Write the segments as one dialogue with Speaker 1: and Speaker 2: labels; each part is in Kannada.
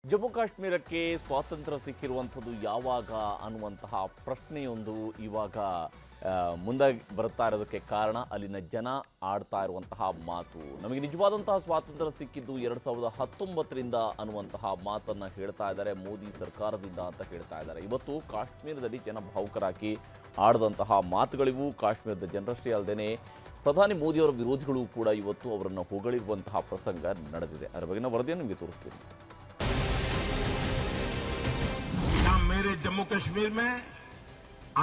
Speaker 1: ಜಮ್ಮು ಕಾಶ್ಮೀರಕ್ಕೆ ಸ್ವಾತಂತ್ರ್ಯ ಸಿಕ್ಕಿರುವಂಥದ್ದು ಯಾವಾಗ ಅನ್ನುವಂತಹ ಪ್ರಶ್ನೆಯೊಂದು ಇವಾಗ ಮುಂದಾಗಿ ಬರ್ತಾ ಇರೋದಕ್ಕೆ ಕಾರಣ ಅಲ್ಲಿನ ಜನ ಆಡ್ತಾ ಇರುವಂತಹ ಮಾತು. ನಮಗೆ ನಿಜವಾದಂತಹ ಸ್ವಾತಂತ್ರ್ಯ ಸಿಕ್ಕಿದ್ದು 2019ರಿಂದ ಅನ್ನುವಂತಹ ಮಾತನ್ನು ಹೇಳ್ತಾ ಇದ್ದಾರೆ ಮೋದಿ ಸರ್ಕಾರದಿಂದ ಅಂತ ಹೇಳ್ತಾ ಇದ್ದಾರೆ. ಇವತ್ತು ಕಾಶ್ಮೀರದಲ್ಲಿ ಜನ ಭಾವುಕರಾಗಿ ಆಡದಂತಹ ಮಾತುಗಳಿವು. ಕಾಶ್ಮೀರದ ಜನರಷ್ಟೇ ಅಲ್ಲದೆ ಪ್ರಧಾನಿ ಮೋದಿಯವರ ವಿರೋಧಿಗಳು ಕೂಡ ಇವತ್ತು ಅವರನ್ನು ಹೊಗಳಿರುವಂತಹ ಪ್ರಸಂಗ ನಡೆದಿದೆ. ಅದರ ಬಗ್ಗೆನ ವರದಿಯನ್ನು ನಿಮಗೆ ತೋರಿಸ್ತೀನಿ.
Speaker 2: मेरे जम्मू कश्मीर में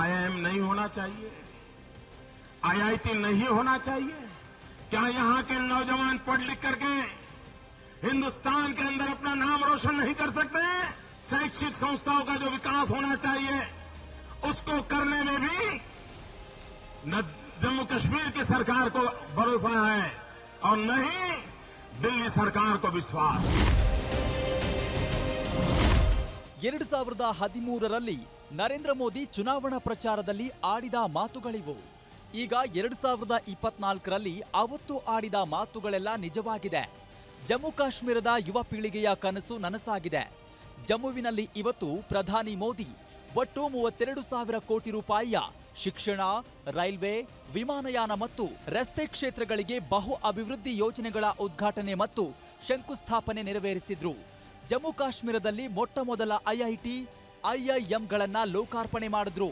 Speaker 2: आईआईएम नहीं होना चाहिए, आईआईटी नहीं होना चाहिए? क्या यहां के नौजवान पढ़ लिख करके हिंदुस्तान के अंदर अपना नाम रोशन नहीं कर सकते? शैक्षिक संस्थाओं का जो विकास होना चाहिए उसको करने में भी न जम्मू कश्मीर की सरकार को भरोसा है और न ही दिल्ली सरकार को विश्वास।
Speaker 3: 2013ರಲ್ಲಿ ನರೇಂದ್ರ ಮೋದಿ ಚುನಾವಣಾ ಪ್ರಚಾರದಲ್ಲಿ ಆಡಿದ ಮಾತುಗಳಿವು. ಈಗ 2024ರಲ್ಲಿ ಅವತ್ತು ಆಡಿದ ಮಾತುಗಳೆಲ್ಲ ನಿಜವಾಗಿದೆ. ಜಮ್ಮು ಕಾಶ್ಮೀರದ ಯುವ ಪೀಳಿಗೆಯ ಕನಸು ನನಸಾಗಿದೆ. ಜಮ್ಮುವಿನಲ್ಲಿ ಇವತ್ತು ಪ್ರಧಾನಿ ಮೋದಿ ಒಟ್ಟು 32,000 ಕೋಟಿ ರೂಪಾಯಿಯ ಶಿಕ್ಷಣ, ರೈಲ್ವೆ, ವಿಮಾನಯಾನ ಮತ್ತು ರಸ್ತೆ ಕ್ಷೇತ್ರಗಳಿಗೆ ಬಹು ಅಭಿವೃದ್ಧಿ ಯೋಜನೆಗಳ ಉದ್ಘಾಟನೆ ಮತ್ತು ಶಂಕುಸ್ಥಾಪನೆ ನೆರವೇರಿಸಿದ್ರು. ಜಮ್ಮು ಕಾಶ್ಮೀರದಲ್ಲಿ ಮೊಟ್ಟ ಮೊದಲ ಐಐಟಿ, ಐಐಎಂಗಳನ್ನ ಲೋಕಾರ್ಪಣೆ ಮಾಡಿದ್ರು.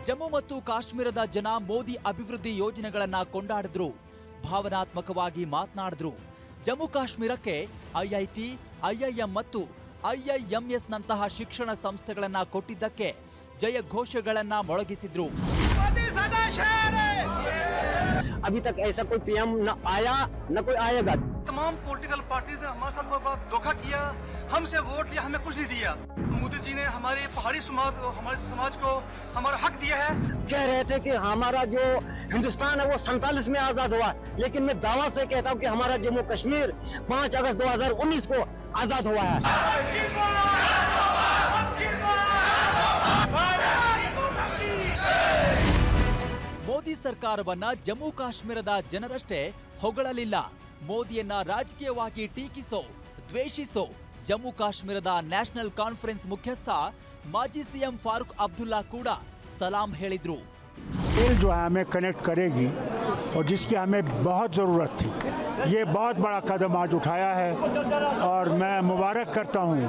Speaker 3: ಜಮ್ಮು ಮತ್ತು ಕಾಶ್ಮೀರದ ಜನ ಮೋದಿ ಅಭಿವೃದ್ಧಿ ಯೋಜನೆಗಳನ್ನ ಕೊಂಡಾಡಿದ್ರು, ಭಾವನಾತ್ಮಕವಾಗಿ ಮಾತನಾಡಿದ್ರು. ಜಮ್ಮು ಕಾಶ್ಮೀರಕ್ಕೆ ಐಐಟಿ, ಐಐಎಂ ಮತ್ತು ಐಐಎಂಎಸ್ನಂತಹ ಶಿಕ್ಷಣ ಸಂಸ್ಥೆಗಳನ್ನ ಕೊಟ್ಟಿದ್ದಕ್ಕೆ ಜಯ ಘೋಷಗಳನ್ನ ಮೊಳಗಿಸಿದ್ರು.
Speaker 4: अभी तक ऐसा कोई पीएम न आया न कोई आएगा।
Speaker 5: तमाम पॉलिटिकल पार्टी ने हमारे साथ बहुत धोखा किया, हमसे वोट लिया, हमें कुछ नहीं दिया। मोदी जी ने हमारे पहाड़ी हमारे समाज को हमारा हक दिया है।
Speaker 4: कह रहे थे कि हमारा जो हिंदुस्तान है वो 47 में आजाद हुआ, लेकिन मैं दावा से कहता हूँ कि हमारा जम्मू कश्मीर 5 अगस्त 2019 को आजाद हुआ है।
Speaker 3: ಮೋದಿ ಸರ್ಕಾರವನ್ನ ಜಮ್ಮು ಕಾಶ್ಮೀರದ ಜನರಷ್ಟೇ ಹೊಗಳಲಿಲ್ಲ. ಮೋದಿಯನ್ನ ರಾಜಕೀಯವಾಗಿ ಟೀಕಿಸೋ, ದ್ವೇಷಿಸೋ ಜಮ್ಮು ಕಾಶ್ಮೀರದ ನ್ಯಾಷನಲ್ ಕಾನ್ಫರೆನ್ಸ್ ಮುಖ್ಯಸ್ಥ ಮಾಜಿ ಸಿಎಂ ಫಾರೂಕ್ ಅಬ್ದುಲ್ಲಾ ಕೂಡ ಸಲಾಂ ಹೇಳಿದ್ರು.
Speaker 6: रेल जो है हमें कनेक्ट करेगी और जिसकी हमें बहुत ज़रूरत थी, ये बहुत बड़ा कदम आज उठाया है और मैं मुबारक करता हूँ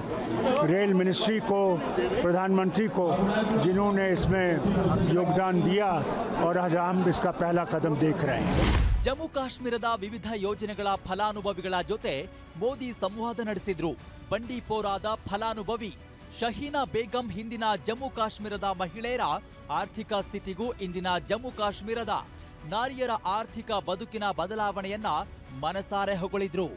Speaker 6: रेल मिनिस्ट्री को, प्रधानमंत्री को, जिन्होंने इसमें योगदान दिया और आज हम इसका पहला कदम देख रहे हैं.
Speaker 3: ಜಮ್ಮು ಕಾಶ್ಮೀರದ ವಿವಿಧ ಯೋಜನೆಗಳ ಫಲಾನುಭವಿಗಳ ಜೊತೆ ಮೋದಿ ಸಂವಾದ ನಡೆಸಿದ್ರು. ಬಂಡೀಪೋರಾದ ಫಲಾನುಭವಿ ಶಹೀನಾ ಬೇಗಂ ಹಿಂದಿನ ಜಮ್ಮು ಕಾಶ್ಮೀರದ ಮಹಿಳೆಯರ ಆರ್ಥಿಕ ಸ್ಥಿತಿಗೂ ಇಂದಿನ ಜಮ್ಮು ಕಾಶ್ಮೀರದ ನಾರಿಯರ ಆರ್ಥಿಕ ಬದುಕಿನ ಬದಲಾವಣೆಯನ್ನ ಮನಸಾರೆ ಹೊಗಳಿದ್ರು.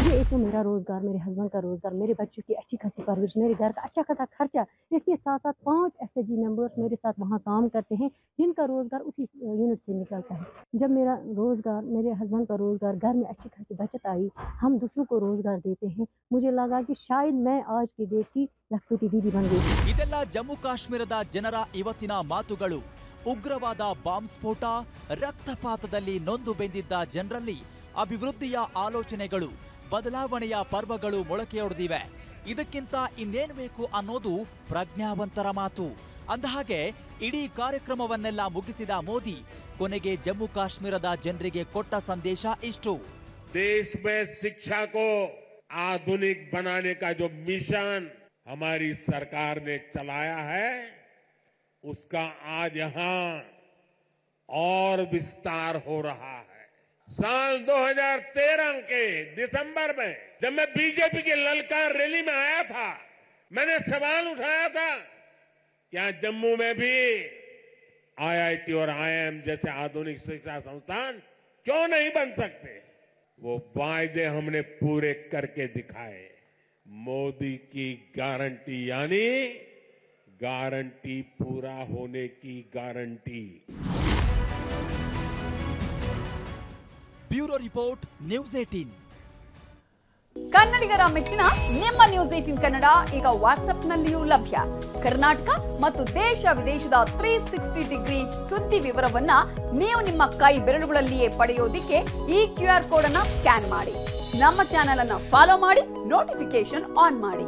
Speaker 7: ये एक तो मेरा रोजगार, मेरे हस्बैंड का रोजगार, मेरे बच्चों की अच्छी खासी परवरिश, मेरे घर का अच्छा खासा खर्चा, इसके साथ साथ 5 एसएचजी मेंबर्स मेरे साथ वहाँ काम करते हैं जिनका रोजगार उसी यूनिट से निकलता है. जब मेरा रोजगार, मेरे हस्बैंड का रोजगार, घर में अच्छी खासी बचत आई, हम दूसरों को रोजगार देते हैं, मुझे लगा कि शायद मैं आज की डेट की लखपति दीदी बन गई.
Speaker 3: ಇದೆಲ್ಲ ಜಮ್ಮು ಕಾಶ್ಮೀರದ ಜನರ ಇವತ್ತಿನ ಮಾತುಗಳು. ಉಗ್ರವಾದ ಬಾಂಬ್ ಸ್ಫೋಟ, ರಕ್ತಪಾತದಲ್ಲಿ ನೊಂದು ಬೆಂದಿದ್ದ ಜನರಲ್ಲಿ ಅಭಿವೃದ್ಧಿಯ ಆಲೋಚನೆಗಳು, ಬದಲಾವಣೆಯ ಪರ್ವಗಳು ಮೊಳಕೆಯೊಡೆದಿವೆ. ಇದಕ್ಕಿಂತ ಇನ್ನೇನು ಬೇಕು ಅನ್ನೋದು ಪ್ರಜ್ಞಾವಂತರ ಮಾತು. ಅಂದಹಾಗೆ ಇಡೀ ಕಾರ್ಯಕ್ರಮವನ್ನೆಲ್ಲ ಮುಗಿಸಿದ ಮೋದಿ ಕೊನೆಗೆ ಜಮ್ಮು ಕಾಶ್ಮೀರದ ಜನರಿಗೆ ಕೊಟ್ಟ ಸಂದೇಶ ಇಷ್ಟು.
Speaker 8: देश में शिक्षा को आधुनिक बनाने का जो मिशन हमारी सरकार ने चलाया है, उसका आज यहां और विस्तार हो रहा है. साल 2013 के दिसंबर में जब मैं बीजेपी की ललकार रैली में आया था, मैंने सवाल उठाया था क्या जम्मू में भी आईआईटी और आईआईएम जैसे आधुनिक शिक्षा संस्थान क्यों नहीं बन सकते? वो वायदे हमने पूरे करके दिखाए. मोदी की गारंटी यानी गारंटी पूरा होने की गारंटी.
Speaker 3: Bureau report, news 18.
Speaker 9: ಕನ್ನಡಿಗರ ಮೆಚ್ಚಿನ ನಿಮ್ಮ ನ್ಯೂಸ್ 18 ಕನ್ನಡ ಈಗ ವಾಟ್ಸ್ಆಪ್ನಲ್ಲಿಯೂ ಲಭ್ಯ. ಕರ್ನಾಟಕ ಮತ್ತು ದೇಶ ವಿದೇಶದ 360 ಡಿಗ್ರಿ ಸುದ್ದಿ ವಿವರವನ್ನ ನೀವು ನಿಮ್ಮ ಕೈ ಬೆರಳುಗಳಲ್ಲಿಯೇ ಪಡೆಯೋದಿಕ್ಕೆ ಈ QR ಕೋಡ್ ಅನ್ನ ಸ್ಕ್ಯಾನ್ ಮಾಡಿ. ನಮ್ಮ ಚಾನೆಲ್ ಅನ್ನ ಫಾಲೋ ಮಾಡಿ, ನೋಟಿಫಿಕೇಶನ್ ಆನ್ ಮಾಡಿ.